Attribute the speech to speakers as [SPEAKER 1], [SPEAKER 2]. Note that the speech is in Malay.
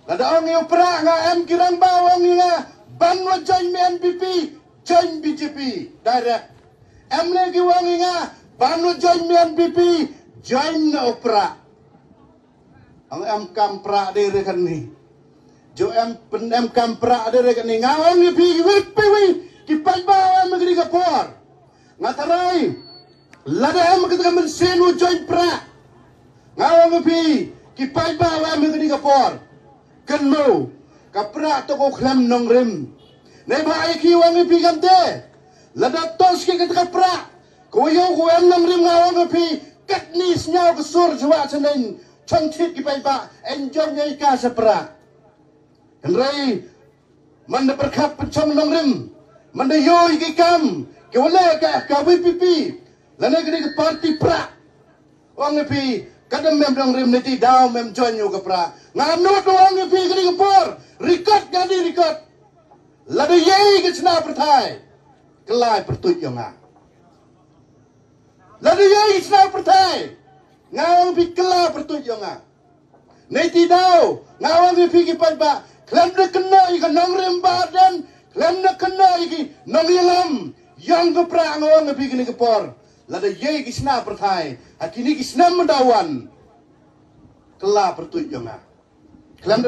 [SPEAKER 1] Lada orang yang perak nga em kirang bawang nga banwa join MPP, join BJP direct. Em lagi wang nga banwa join MPP, join na opera. Ang em kampra dire kan ni. Jo em kampra dire kan ni. Ngawang ni pi wipi kipai bawa magri kapor. Ngataray lada em kita mensenu join pra. Ngawang ni pi kipai bawa magri kapor. Kenmo kapra to ko khlam nong rim nei bhai ki wang pi gamte lada tos ki kat kapra ko yo ko em nong rim ngawang pi kat ni snyau ko sur jwa chanen chang thit ki pai ba enjong nei ka sapra henrai man perkhap pechong nong rim man de yo ki kam ke wala ka VPP lana ki party pra wang pi kadang mem dong rim neti daw mem join yo kapra ngano doang pi kini kapor record gadi record lada yei ke chna perthai kelai pertut yo nga lada yei chna perthai ngawang pi kelai pertut yo nga neti daw ngawang pi ki pa klem de kena ik nong rim badan klem de kena ik nong yelam yang kapra ngawang pi kini kapor lada yei ke chna perthai akini ki snam dawan kelai pertut yo nga. Kelam